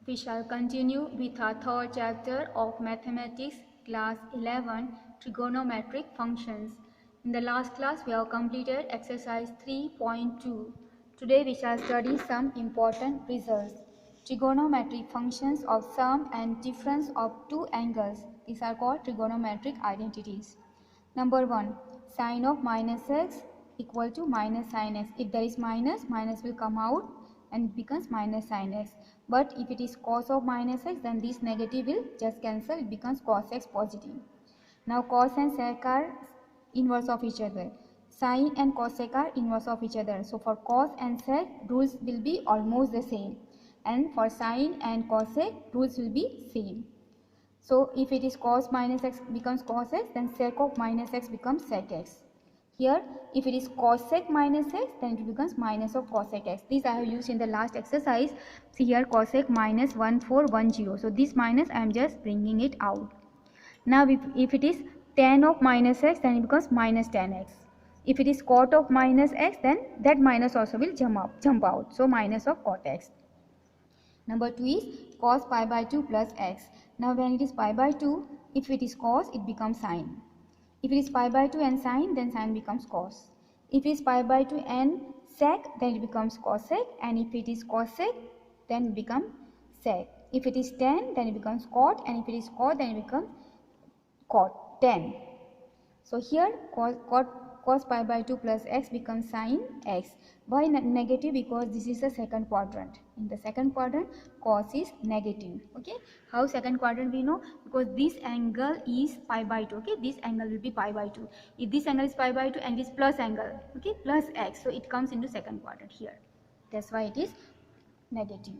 We shall continue with our third chapter of Mathematics, class 11, Trigonometric Functions. In the last class, we have completed exercise 3.2. Today, we shall study some important results. Trigonometric functions of sum and difference of two angles. These are called trigonometric identities. Number 1, sine of minus x equal to minus sine x. If there is minus, minus will come out and it becomes minus sine x. But if it is cos of minus x, then this negative will just cancel, it becomes cos x positive. Now cos and sec are inverse of each other. Sine and cosec are inverse of each other. So for cos and sec, rules will be almost the same. And for sine and cosec, rules will be same. So if it is cos minus x becomes cos x, then sec of minus x becomes sec x. Here, if it is cosec minus x, then it becomes minus of cosec x. This I have used in the last exercise. See here, cosec minus 1410. So this minus I am just bringing it out. Now if it is tan of minus x, then it becomes minus tan x. If it is cot of minus x, then that minus also will jump out. So minus of cot x. Number 2 is cos pi by 2 plus x. Now when it is pi by 2, if it is cos, it becomes sine. If it is pi by 2 and sine, then sine becomes cos. If it is pi by 2 and sec, then it becomes cosec. And if it is cosec, then it becomes sec. If it is tan, then it becomes cot. And if it is cot, then it becomes cot, tan. So here cos pi by 2 plus x becomes sine x. Why negative? Because this is the second quadrant. In the second quadrant, cos is negative. Okay. How second quadrant we know? Because this angle is pi by 2. Okay. This angle will be pi by 2. If this angle is pi by 2 and this plus angle, okay, plus x, so it comes into second quadrant here. That's why it is negative.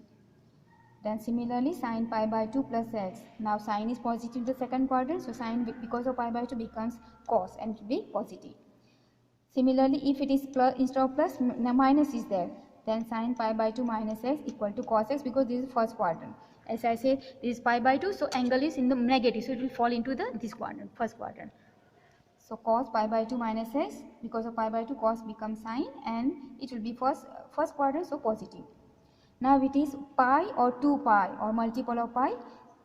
Then similarly, sine pi by 2 plus x. Now sine is positive in the second quadrant, so sine because of pi by 2 becomes cos and it will be positive. Similarly, if it is plus, instead of plus, minus is there, then sine pi by 2 minus x equal to cos x, because this is first quadrant. As I say, this is pi by 2, so angle is in the negative, so it will fall into this quadrant, first quadrant. So cos pi by 2 minus x, because of pi by 2, cos becomes sine, and it will be first quadrant, so positive. Now it is pi or 2 pi or multiple of pi,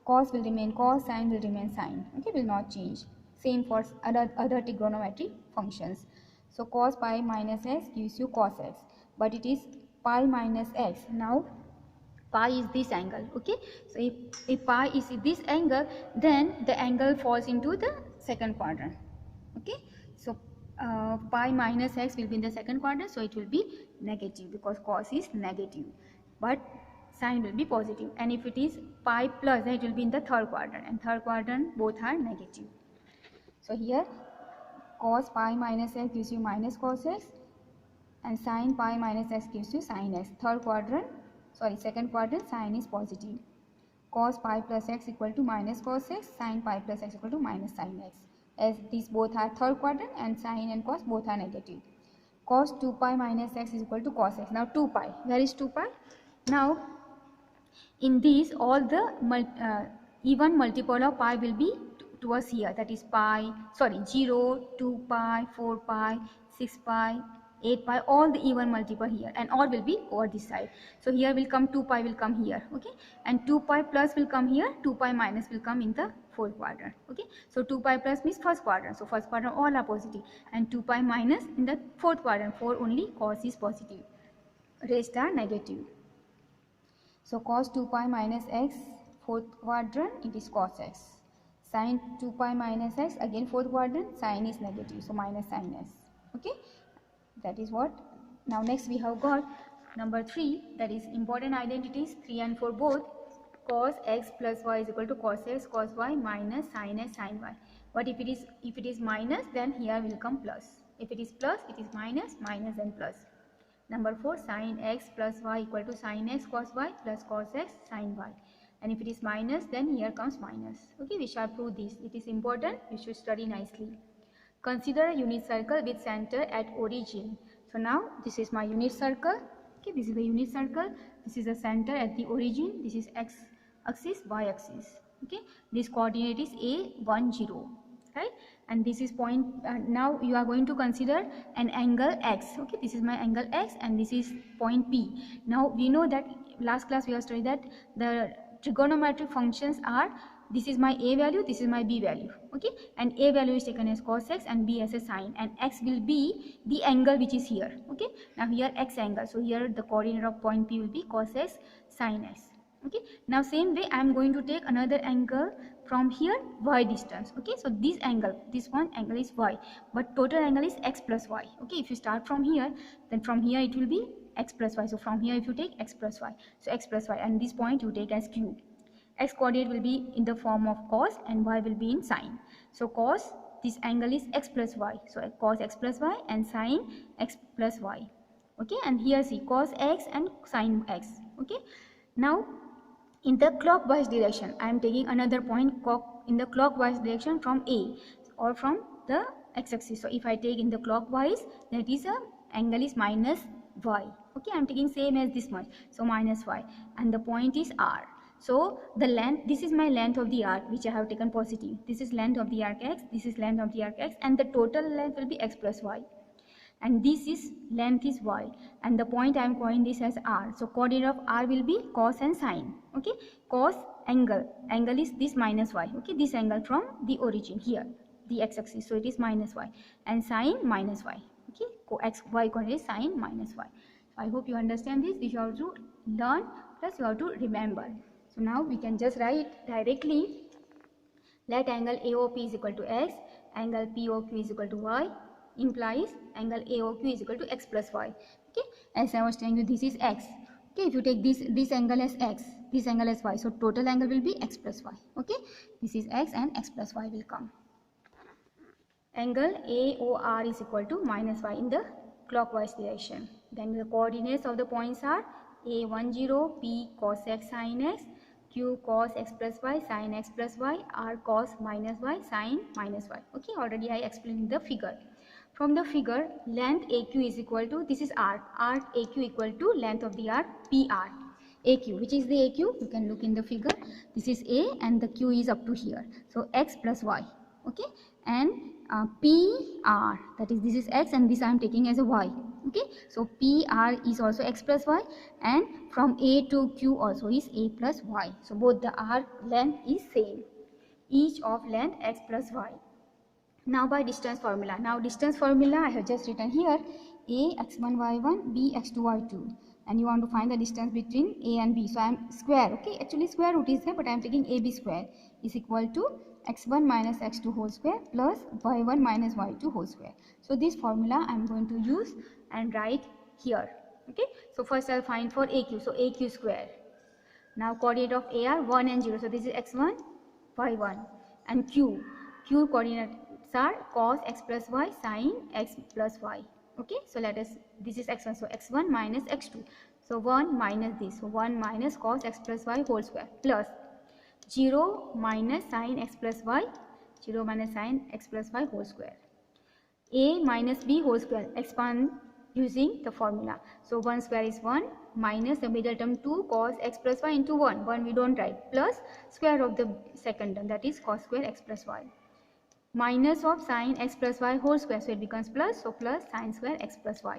cos will remain cos, sine will remain sine. Okay, will not change. Same for other trigonometric functions. So cos pi minus x gives you cos x, but it is pi minus x. Now pi is this angle. Okay, so if pi is this angle, then the angle falls into the second quadrant. Okay, so pi minus x will be in the second quadrant, so it will be negative because cos is negative, but sine will be positive. And if it is pi plus, then it will be in the third quadrant, and third quadrant both are negative. So here cos pi minus x gives you minus cos x, and sine pi minus x gives you sine x. Second quadrant, sine is positive. Cos pi plus x equal to minus cos x, sine pi plus x equal to minus sine x. As these both are third quadrant and sine and cos both are negative. Cos 2 pi minus x is equal to cos x. Now 2 pi, where is 2 pi? Now in these, all the even multiple of pi will be towards here, that is 0, 2 pi, 4 pi, 6 pi, 8 pi, all the even multiple here, and all will be over this side. So here will come 2 pi will come here. Okay, and 2 pi plus will come here, 2 pi minus will come in the fourth quadrant. Okay, so 2 pi plus means first quadrant, so first quadrant all are positive, and 2 pi minus in the fourth quadrant, 4 only cos is positive, rest are negative. So cos 2 pi minus x, fourth quadrant, it is cos x. Sin 2 pi minus x, again fourth quadrant, sine is negative, so minus sine s. Okay, that is what. Now next we have got number 3, that is important identities 3 and 4 both. Cos x plus y is equal to cos x cos y minus sin x sin y. But if it is minus, then here will come plus. If it is plus, it is minus, minus and plus. Number 4, sin x plus y equal to sin x cos y plus cos x sin y. And if it is minus, then here comes minus. Okay, we shall prove this. It is important. You should study nicely. Consider a unit circle with center at origin. So now this is my unit circle. Okay, this is the unit circle. This is the center at the origin. This is x axis, y axis. Okay, this coordinate is A10. Right, and this is point. Now you are going to consider an angle x. Okay, this is my angle x, and this is point P. Now we know that last class we have studied that the trigonometric functions are, this is my a value, this is my b value, okay, and a value is taken as cos x and b as a sine, and x will be the angle which is here, okay. Now here x angle, so here the coordinate of point P will be cos x sine x, okay. Now same way I am going to take another angle from here, y distance, okay. So this angle, this one angle is y, but total angle is x plus y, okay. If you start from here, then from here it will be x plus y, so from here if you take x plus y, so x plus y, and this point you take as q. X coordinate will be in the form of cos and y will be in sine. So cos, this angle is x plus y, so cos x plus y, and sine x plus y, okay. And here see cos x and sine x, okay. Now in the clockwise direction I am taking another point in the clockwise direction from A or from the x-axis. So if I take in the clockwise, that is a angle is minus y, okay. I am taking same as this much, so minus y, and the point is R. So the length, this is my length of the arc which I have taken positive, this is length of the arc x, this is length of the arc x, and the total length will be x plus y, and this is length is y, and the point I am calling this as R. So coordinate of R will be cos and sine, okay. Cos angle is this minus y, okay, this angle from the origin here, the x-axis, so it is minus y, and sine minus y, okay. X y coordinate is sine minus y. So I hope you understand this. You have to learn plus you have to remember. So now we can just write directly, let angle AOP is equal to x, angle POQ is equal to y, implies angle AOQ is equal to x plus y, okay. As I was telling you, this is x, okay. If you take this angle as x, this angle as y, so total angle will be x plus y, okay. This is x and x plus y will come. Angle AOR is equal to minus y in the clockwise direction. Then the coordinates of the points are A10, P cos x sine x, Q cos x plus y sine x plus y, R cos minus y sine minus y, okay. Already I explained the figure. From the figure, length AQ is equal to, this is arc AQ equal to length of the arc PR. AQ, which is the AQ, you can look in the figure, this is A and the Q is up to here, so x plus y, okay. And PR, that is, this is x and this I am taking as a y, okay. So PR is also x plus y, and from A to Q also is A plus y, so both the arc length is same, each of length x plus y. Now by distance formula, now distance formula I have just written here, A x1 y1, B x2 y2, and you want to find the distance between A and B, so I am square, okay. Actually square root is there, but I am taking AB square is equal to x1 minus x2 whole square plus y1 minus y2 whole square. So this formula I am going to use and write here, okay. So first I will find for AQ, so AQ square. Now coordinate of A are 1 and 0, so this is x1 y1, and Q coordinates are cos x plus y sine x plus y, okay. So let us, this is x1, so x1 minus x2, so 1 minus this, so 1 minus cos x plus y whole square plus 0 minus sine x plus y, 0 minus sine x plus y whole square. A minus B whole square, expand using the formula. So 1 square is 1 minus the middle term 2 cos x plus y into 1 we don't write, plus square of the second term, that is cos square x plus y, minus of sine x plus y whole square, so it becomes plus, so plus sine square x plus y.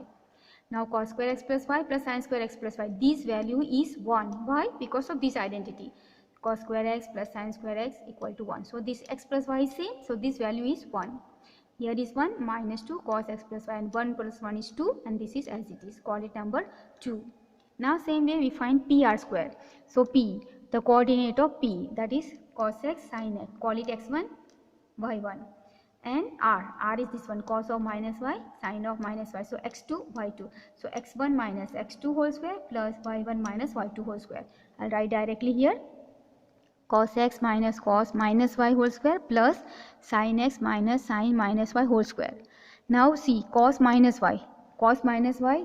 Now cos square x plus y plus sine square x plus y, this value is 1. Why? Because of this identity, cos square x plus sine square x equal to 1. So this x plus y is same, so this value is 1. Here is 1 minus 2 cos x plus y, and 1 plus 1 is 2, and this is as it is, call it number 2. Now same way we find PR square. So P, the coordinate of P, that is cos x sine x, call it x1 y1, and R is this one, cos of minus y sine of minus y, so x2 y2, so x1 minus x2 whole square plus y1 minus y2 whole square. I'll write directly here, cos x minus cos minus y whole square plus sin x minus sin minus y whole square. Now see, cos minus y,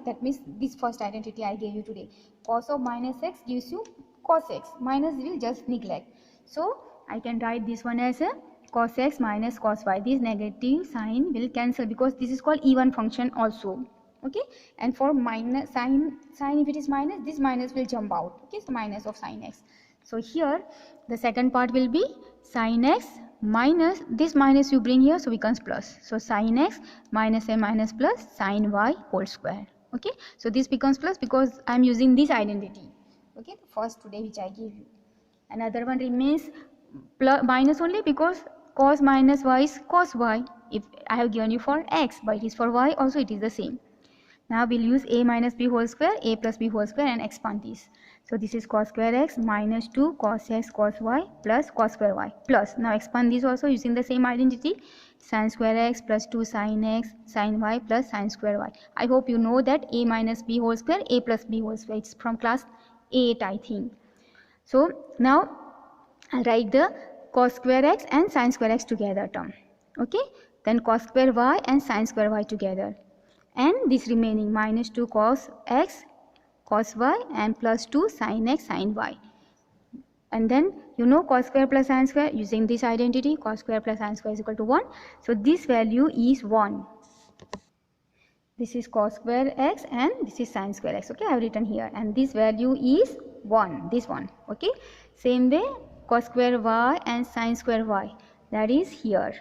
that means this first identity I gave you today, cos of minus x gives you cos x, minus will just neglect, so I can write this one as a cos x minus cos y. This negative sign will cancel because this is called even function also, okay. And for minus sin if it is minus, this minus will jump out, okay. So minus of sin x, so here the second part will be sin x minus this minus you bring here, so becomes plus, so sin x minus a minus plus sin y whole square, okay. So this becomes plus because I am using this identity, okay, the first today which I gave you. Another one remains plus minus only because cos minus y is cos y. If I have given you for x, but it is for y also, it is the same. Now we'll use a minus b whole square, a plus b whole square, and expand this. So this is cos square x minus 2 cos x cos y plus cos square y plus. Now expand this also using the same identity. Sin square x plus 2 sin x sin y plus sin square y. I hope you know that a minus b whole square, a plus b whole square. It's from class 8, I think. So now I'll write the cos square x and sin square x together term. Okay. Then cos square y and sin square y together. And this remaining minus 2 cos x cos y and plus 2 sin x sin y. And then you know cos square plus sin square, using this identity, cos square plus sin square is equal to 1. So this value is 1. This is cos square x and this is sin square x. Okay, I have written here. And this value is 1. This one. Okay. Same way cos square y and sin square y. That is here.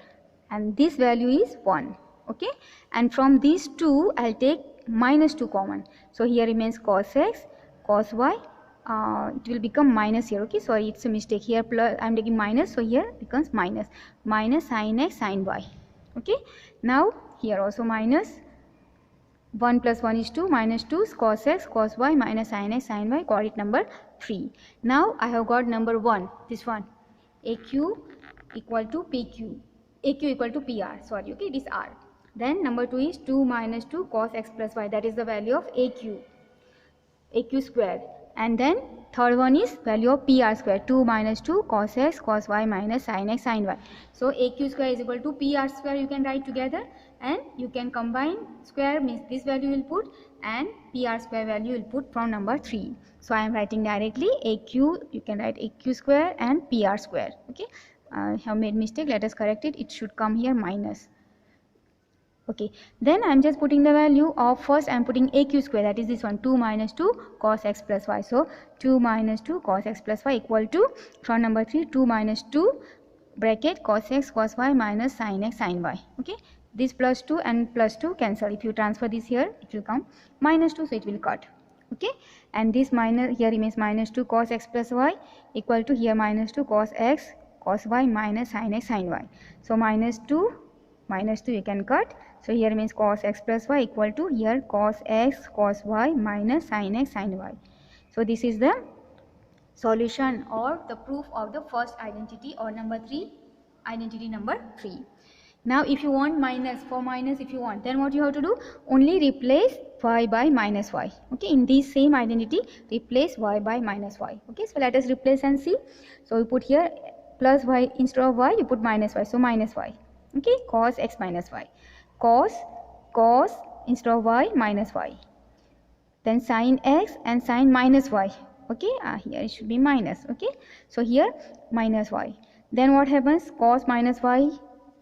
And this value is 1. Okay. And from these two, I'll take minus 2 common. So here remains cos x, cos y. It will become minus here. Okay. Sorry, it's a mistake. Here plus, I'm taking minus. So here becomes minus. Minus sin x, sin y. Okay. Now here also minus. 1 plus 1 is 2, minus 2 cos x cos y minus sin x sin y, got it number 3. Now I have got number 1, this one, aq equal to pq, aq equal to pr, sorry, okay, it is r. Then number 2 is 2 minus 2 cos x plus y, that is the value of aq square. And then third one is value of pr square, 2 minus 2 cos x cos y minus sin x sin y. So aq square is equal to pr square, you can write together, and you can combine. Square means this value will put, and pr square value will put from number 3. So I am writing directly aq, you can write aq square and pr square. Okay, I have made mistake, let us correct it. It should come here minus. Okay, then I am just putting the value of, first I am putting aq square, that is this one, 2 minus 2 cos x plus y. So 2 minus 2 cos x plus y equal to, from number 3, 2 minus 2 bracket cos x cos y minus sin x sin y. Okay, this plus 2 and plus 2 cancel. If you transfer this here, it will come minus 2, so it will cut. Okay, and this minus, here remains minus 2 cos x plus y equal to, here minus 2 cos x cos y minus sin x sin y. So minus 2 you can cut. So here remains cos x plus y equal to, here cos x cos y minus sin x sin y. So this is the solution or the proof of the first identity, or number 3, identity number 3. Now if you want minus, for minus if you want, then what you have to do, only replace y by minus y. Okay, in this same identity, replace y by minus y. Okay, so let us replace and see. So you put here plus y, instead of y you put minus y, so minus y. Okay, cos x minus y, cos instead of y minus y, then sin x and sin minus y. Okay, here it should be minus. Okay, so here minus y. Then what happens, cos minus y,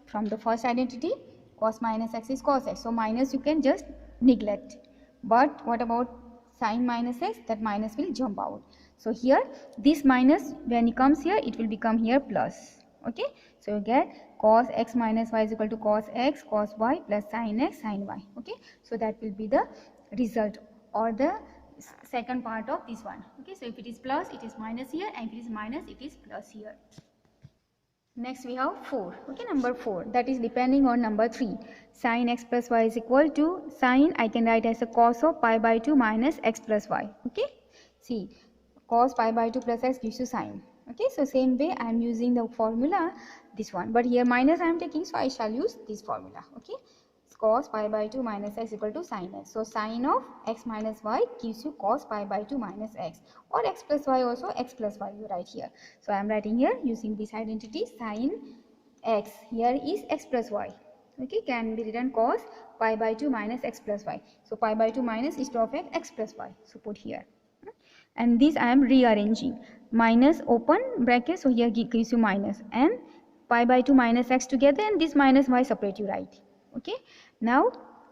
from the first identity, cos minus x is cos x, so minus you can just neglect. But what about sin minus x, that minus will jump out. So here this minus, when it comes here, it will become here plus. Okay, so you get cos x minus y is equal to cos x cos y plus sin x sin y. Okay, so that will be the result, or the second part of this one. Okay, so if it is plus, it is minus here, and if it is minus, it is plus here. Next we have 4. Okay, number 4, that is depending on number 3. Sin x plus y is equal to, sin I can write as a cos of pi by 2 minus x plus y. Okay, see, cos pi by 2 plus x gives you sin. Okay, so same way I am using the formula, this one, but here minus I am taking, so I shall use this formula. Okay, cos pi by 2 minus x equal to sin x. So sin of x minus y gives you cos pi by 2 minus x, or x plus y also, x plus y you write here. So I am writing here using this identity, sin x, here is x plus y. Okay, can be written cos pi by 2 minus x plus y. So pi by 2 minus instead of x plus y, so put here. And this I am rearranging, minus open bracket, so here gives you minus, and pi by 2 minus x together, and this minus y separate you write. Okay, now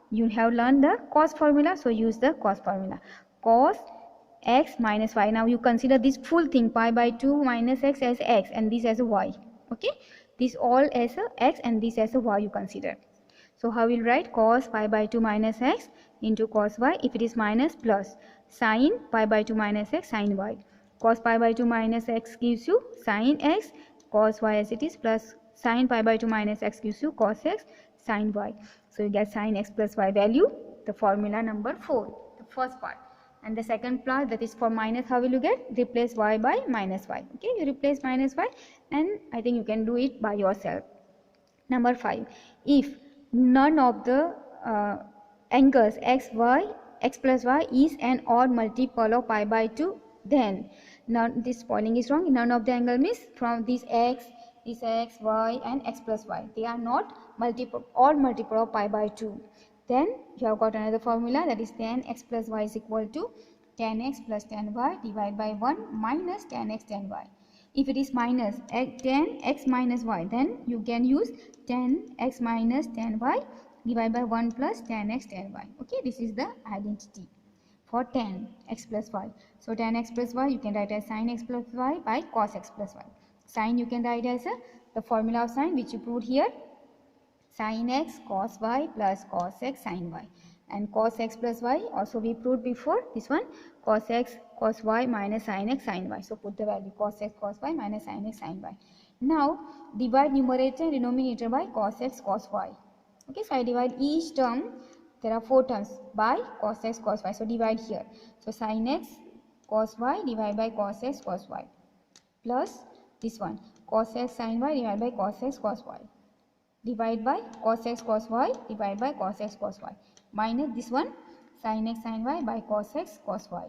you have learned the cos formula, so use the cos formula, cos x minus y. Now you consider this full thing, pi by 2 minus x as x, and this as a y. Okay, this all as a x and this as a y you consider. So how will write, cos pi by 2 minus x into cos y, if it is minus, plus sin pi by 2 minus x sin y, cos pi by 2 minus x gives you sin x, cos y as it is, plus sin pi by 2 minus x gives you cos x sin y. So you get sin x plus y value, the formula number 4, the first part. And the second part, that is for minus, how will you get? Replace y by minus y. Okay, you replace minus y, and I think you can do it by yourself. Number 5, if none of the angles x plus y is an odd multiple of pi by 2, then this spelling is wrong. None of the angle means from this x, y and x plus y, they are not odd multiple of pi by 2. Then you have got another formula, that is tan x plus y is equal to tan x plus tan y divided by 1 minus tan x tan y. If it is minus tan x minus y, then you can use tan x minus tan y divided by 1 plus tan x tan y. Okay, this is the identity for tan x plus y. So tan x plus y you can write as sin x plus y by cos x plus y. Sin you can write as the formula of sin which you proved here, sin x cos y plus cos x sin y. And cos x plus y also we proved before, this one cos x cos y minus sin x sin y. So put the value cos x cos y minus sin x sin y. Now divide numerator and denominator by cos x cos y. Okay, so I divide each term, there are 4 terms, by cos x cos y. So divide here. So sin x cos y divided by cos x cos y plus this one cos x sin y divided by cos x cos y. Divide by cos x cos y divided by cos x cos y minus this one sin x sin y by cos x cos y.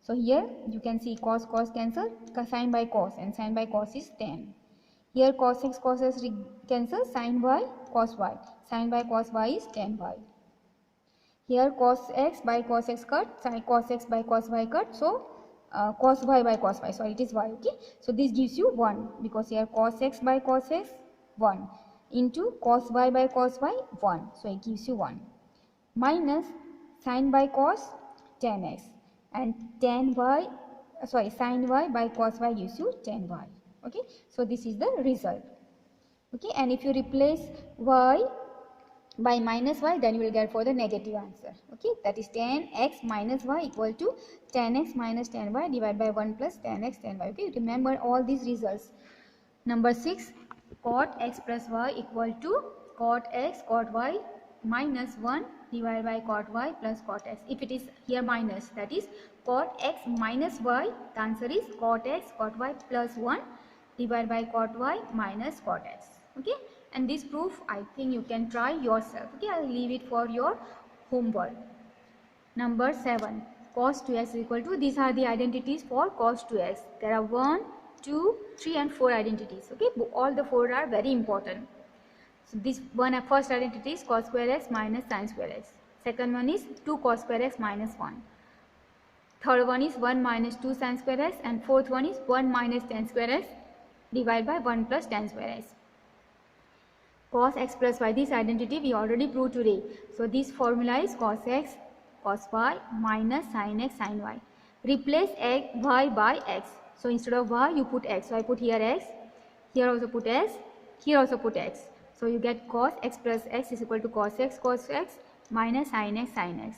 So here you can see cos cancel, sin by cos, and sin by cos is tan. Here cos x cancel, sin y cos y, sin by cos y is tan y. Here cos x by cos x cut, sin cos x by cos y cut, so cos y by cos y, so it is y. Okay, so this gives you 1 because here cos x by cos x 1 into cos y by cos y 1, so it gives you 1 minus sin by cos tan x, and sin y by cos y gives you tan y. Okay, so this is the result. Okay, and if you replace y by minus y, then you will get for the negative answer. Okay, that is tan x minus y equal to tan x minus tan y divided by 1 plus tan x tan y. Okay, remember all these results. Number 6, cot x plus y equal to cot x cot y minus 1 divided by cot y plus cot x. If it is here minus, that is cot x minus y, the answer is cot x cot y plus 1 divided by cot y minus cot x. Okay, and this proof I think you can try yourself. Okay, I will leave it for your homework. Number 7, cos 2x is equal to, these are the identities for cos 2x. There are 1, 2, 3 and 4 identities. Okay, all the 4 are very important. So this one, first identity is cos square x minus sin square x. Second one is 2 cos square x minus 1. Third one is 1 minus 2 sin square x, and fourth one is 1 minus tan square x divided by 1 plus tan square x. Cos x plus y, this identity we already proved today. So this formula is cos x cos y minus sin x sin y. Replace y by x. So instead of y you put x. So I put here x, here also put x, here also put x. So you get cos x plus x is equal to cos x minus sin x sin x.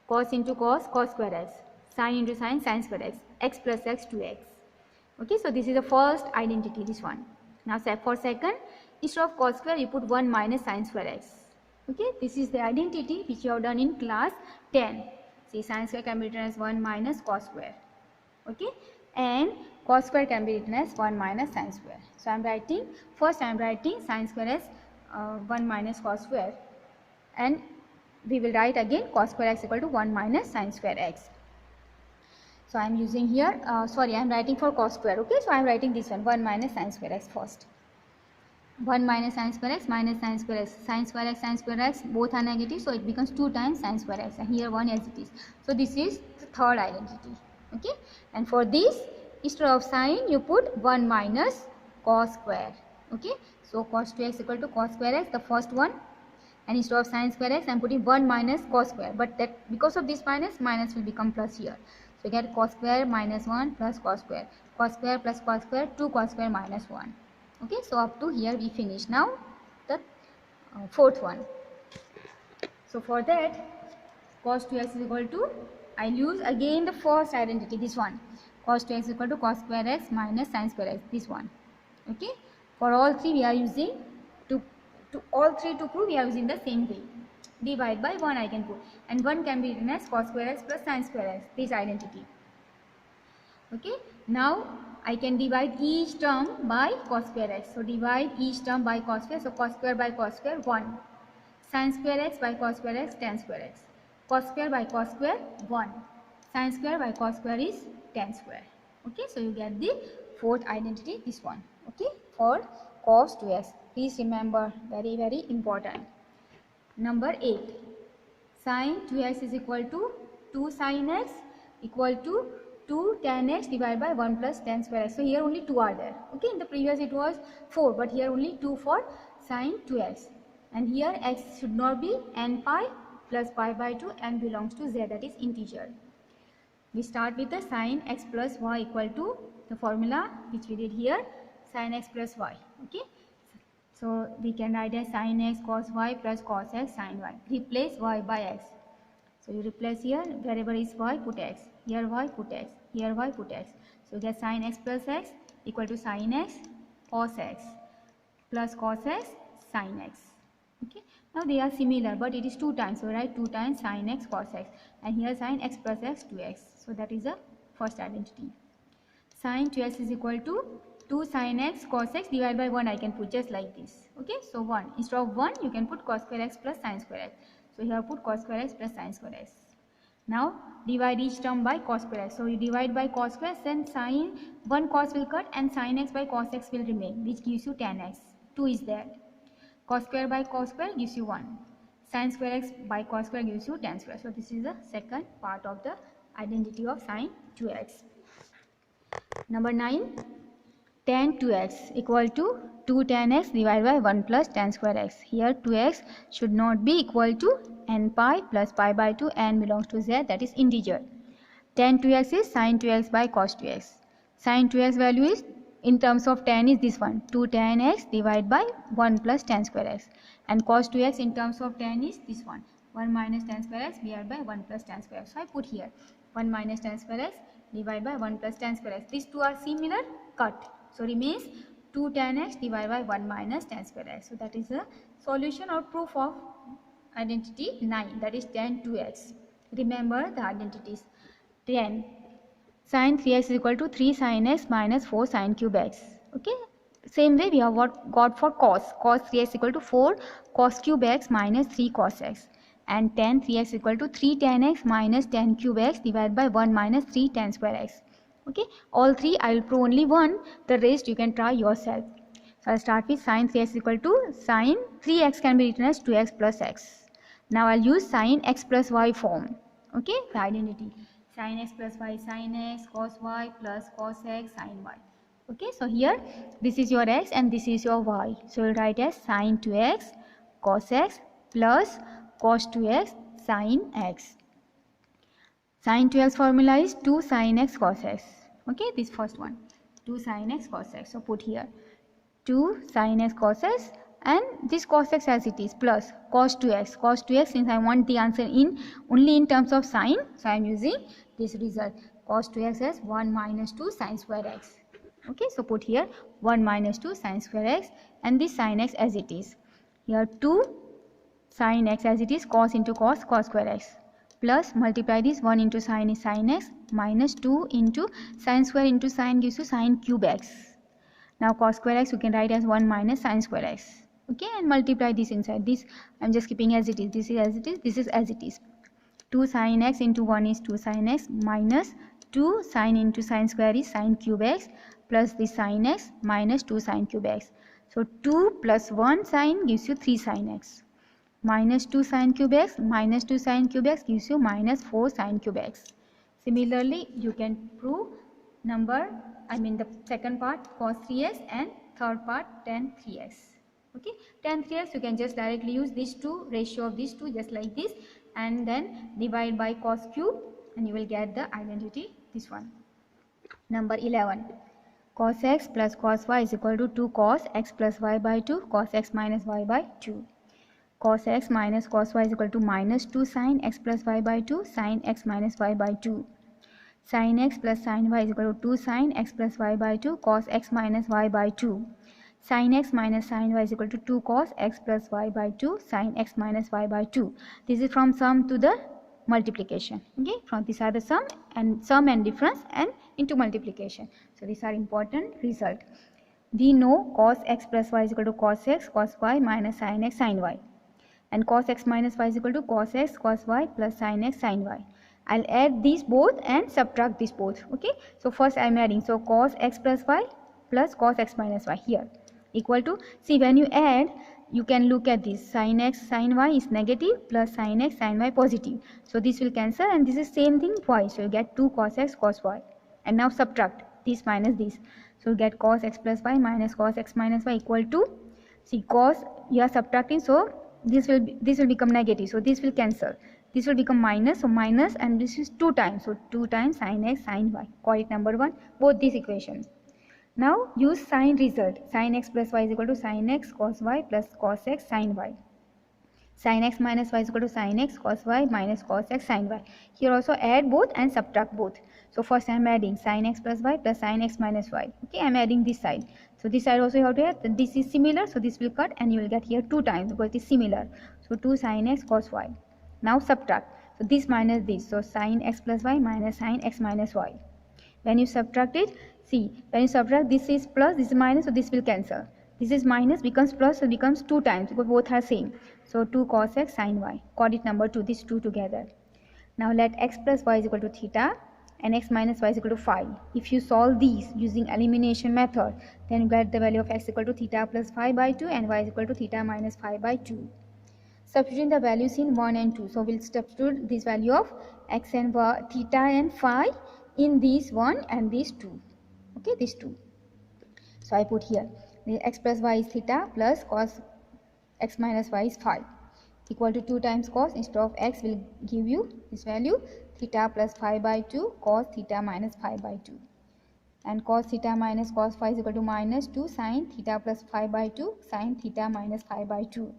Cos into cos, cos square x. Sin into sin, sin square x. X plus x 2x. Okay, so this is the first identity, this one. Now for second, instead of cos square you put 1 minus sin square x. Okay, this is the identity which you have done in class 10. See, sin square can be written as 1 minus cos square. Okay, and cos square can be written as 1 minus sin square. So I am writing, first I am writing sin square as 1 minus cos square, and we will write again cos square x equal to 1 minus sin square x. So I am using here, I am writing for cos square. Okay, so I am writing this one, 1 minus sin square x first. 1 minus sin square x minus sin square x. Sin square x both are negative, so it becomes 2 times sin square x, and here 1 as it is. So this is the third identity. Okay, and for this, instead of sin you put 1 minus cos square. Okay, so cos 2x equal to cos square x, the first one, and instead of sin square x I am putting 1 minus cos square, but that because of this minus will become plus here. So you get cos square minus 1 plus cos square plus cos square 2 cos square minus 1. Okay, so up to here we finish. Now the fourth one. So for that, cos 2x is equal to, I use again the first identity, this one, cos 2x is equal to cos square x minus sin square x, this one. Okay, for all three we are using to all three to prove we are using the same way. Divide by 1 I can put, and 1 can be written as cos square x plus sin square x, this identity. Okay, now I can divide each term by cos square x. So divide each term by cos square. So cos square by cos square 1. Sin square x by cos square x, tan square x. Cos square by cos square 1. Sin square by cos square is tan square. Okay, so you get the fourth identity, this one. Okay, for cos 2x. Please remember, very very important. Number 8. Sin 2x is equal to 2 sin x equal to 2 tan x divided by 1 plus tan square x. So here only 2 are there. Okay, in the previous it was 4, but here only 2 for sin 2x. And here x should not be n pi plus pi by 2, n belongs to z, that is integer. We start with the sin x plus y equal to the formula which we did here, sin x plus y. Okay, so we can write as sin x cos y plus cos x sin y. Replace y by x. So you replace here, wherever is y, put x. Here y, put x. Here y, put x. So you get sin x plus x equal to sin x cos x plus cos x sin x. Okay, now they are similar, but it is 2 times. So write 2 times sin x cos x, and here sin x plus x 2x. So that is the first identity. Sin 2x is equal to 2 sin x cos x divided by 1 I can put just like this. Okay, so 1. Instead of 1 you can put cos square x plus sin square x. So here put cos square x plus sin square x. Now divide each term by cos square x. So you divide by cos square x, then sin 1 cos will cut and sin x by cos x will remain, which gives you tan x. 2 is there. Cos square by cos square gives you 1. Sin square x by cos square gives you tan square. So this is the second part of the identity of sin 2x. Number 9. Tan 2x equal to 2 tan x divided by 1 plus tan square x. Here 2x should not be equal to n pi plus pi by 2, n belongs to z, that is integer. Tan 2x is sin 2x by cos 2x. Sin 2x value is, in terms of tan, is this one, 2 tan x divided by 1 plus tan square x. And cos 2x in terms of tan is this one, 1 minus tan square x divided by 1 plus tan square x. So I put here 1 minus tan square x divided by 1 plus tan square x. These two are similar, cut. So remains 2 tan x divided by 1 minus tan square x. So that is the solution or proof of identity 9, that is tan 2x. Remember the identities. 10. Sin 3x is equal to 3 sin x minus 4 sin cube x. Okay, same way we have what got for cos. Cos 3x equal to 4 cos cube x minus 3 cos x. And tan 3x equal to 3 tan x minus tan cube x divided by 1 minus 3 tan square x. Okay, all three I will prove only one, the rest you can try yourself. So I'll start with sin 3x equal to sin 3x can be written as 2x plus x. Now I'll use sin x plus y form. Okay, the identity. Sin x plus y sin x, cos y plus cos x sin y. Okay, so here this is your x and this is your y. So you'll write as sin 2x cos x plus cos 2x sin x. Sin 2x formula is 2 sin x cos x. Okay, this first one, 2 sin x cos x. So put here 2 sin x cos x, and this cos x as it is, plus cos 2x. Cos 2x, since I want the answer in only in terms of sine, so I am using this result. Cos 2x as 1 minus 2 sin square x. Okay, so put here 1 minus 2 sin square x, and this sin x as it is. Here 2 sin x as it is, cos into cos, cos square x. Plus multiply this, 1 into sin is sin x, minus 2 into sin square into sin gives you sin cube x. Now cos square x you can write as 1 minus sin square x. Okay, and multiply this inside. This I am just keeping as it is. This is as it is. This is as it is. 2 sin x into 1 is 2 sin x, minus 2 sin into sin square is sin cube x, plus this sin x minus 2 sin cube x. So 2 plus 1 sin gives you 3 sin x. Minus 2 sin cube x minus 2 sin cube x gives you minus 4 sin cube x. Similarly, you can prove the second part cos 3x and third part tan 3x. Okay, tan 3x you can just directly use these two, ratio of these two just like this, and then divide by cos cube and you will get the identity, this one. Number 11. Cos x plus cos y is equal to 2 cos x plus y by 2 cos x minus y by 2. Cos x minus cos y is equal to minus 2 sin x plus y by 2 sin x minus y by 2. Sin x plus sin y is equal to 2 sin x plus y by 2 cos x minus y by 2. Sin x minus sin y is equal to 2 cos x plus y by 2 sin x minus y by 2. This is from sum to the multiplication. Okay, from these are the sum and difference and into multiplication. So these are important result. We know cos x plus y is equal to cos x cos y minus sin x sin y, and cos x minus y is equal to cos x cos y plus sin x sin y. I'll add these both and subtract these both. Okay, so first I'm adding, so cos x plus y plus cos x minus y here equal to, see when you add you can look at this, sin x sin y is negative plus sin x sin y positive, so this will cancel and this is same thing twice, so you get 2 cos x cos y. And now subtract this minus this, so you get cos x plus y minus cos x minus y equal to, see cos you are subtracting, so this will become negative, so this will cancel, this will become minus, so minus, and this is 2 times, so 2 times sin x sin y, call it number 1, both these equations. Now use sin result, sin x plus y is equal to sin x cos y plus cos x sin y. Sin x minus y is equal to sin x cos y minus cos x sin y. Here also add both and subtract both. So first I am adding sin x plus y plus sin x minus y. Okay, I am adding this side. So this side also you have to add, this is similar, so this will cut and you will get here 2 times because it is similar. So 2 sin x cos y. Now subtract. So this minus this, so sin x plus y minus sin x minus y. When you subtract it, see, when you subtract, this is plus, this is minus, so this will cancel. This is minus becomes plus, so it becomes 2 times because both are same. So 2 cos x sin y, quadrant number 2, these 2 together. Now let x plus y is equal to theta and x minus y is equal to phi. If you solve these using elimination method, then you get the value of x equal to theta plus phi by 2 and y is equal to theta minus phi by 2. Substituting the values in 1 and 2. So we'll substitute this value of x and y, theta and phi in these 1 and these 2. Okay, these 2. So I put here the x plus y is theta plus cos x minus y is phi equal to 2 times cos, instead of x will give you this value theta plus phi by 2 cos theta minus phi by 2, and cos theta minus cos phi is equal to minus 2 sin theta plus phi by 2 sin theta minus phi by 2.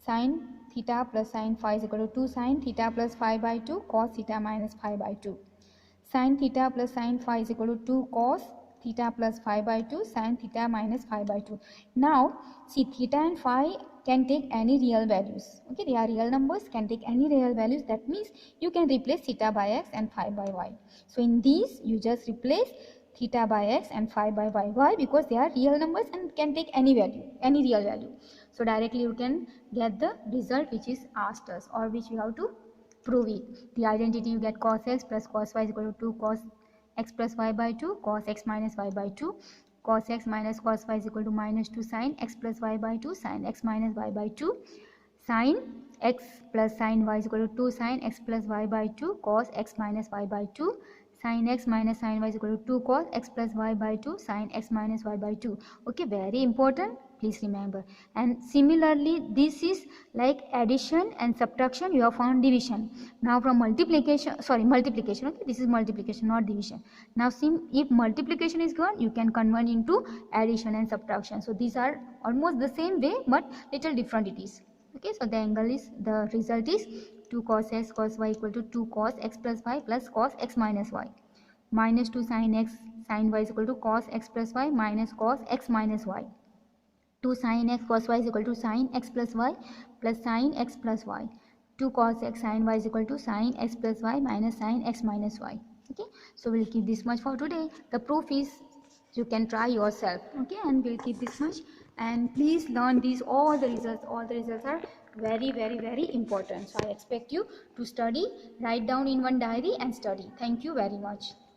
Sin theta plus sin phi is equal to 2 sin theta plus phi by 2 cos theta minus phi by 2. Sin theta plus sin phi is equal to 2 cos theta plus phi by 2 sin theta minus phi by 2. Now see, theta and phi can take any real values. Okay, they are real numbers, can take any real values. That means you can replace theta by x and phi by y. So in these you just replace theta by x and phi by y. Why? Because they are real numbers and can take any value, any real value. So directly you can get the result which is asked us, or which you have to prove it. The identity you get cos x plus cos y is equal to 2 cos x plus y by 2 cos x minus y by 2. Cos x minus cos y is equal to minus 2 sin x plus y by 2 sin x minus y by 2. Sin x plus sin y is equal to 2 sin x plus y by 2 cos x minus y by 2. Sin x minus sin y is equal to 2 cos x plus y by 2 sin x minus y by 2. Okay, very important, please remember. And similarly, this is like addition and subtraction, you have found division. Now from multiplication, okay, this is multiplication, not division. Now if multiplication is gone, you can convert into addition and subtraction. So these are almost the same way, but little different it is. Okay, so the result is 2 cos x cos y equal to 2 cos x plus y plus cos x minus y, minus 2 sin x sin y is equal to cos x plus y minus cos x minus y. 2 sin x cos y is equal to sin x plus y plus sin x plus y. 2 cos x sin y is equal to sin x plus y minus sin x minus y. Okay, so we'll keep this much for today. The proof is you can try yourself. Okay, and we'll keep this much. And please learn these, all the results are very, very, very important. So I expect you to study, write down in one diary and study. Thank you very much.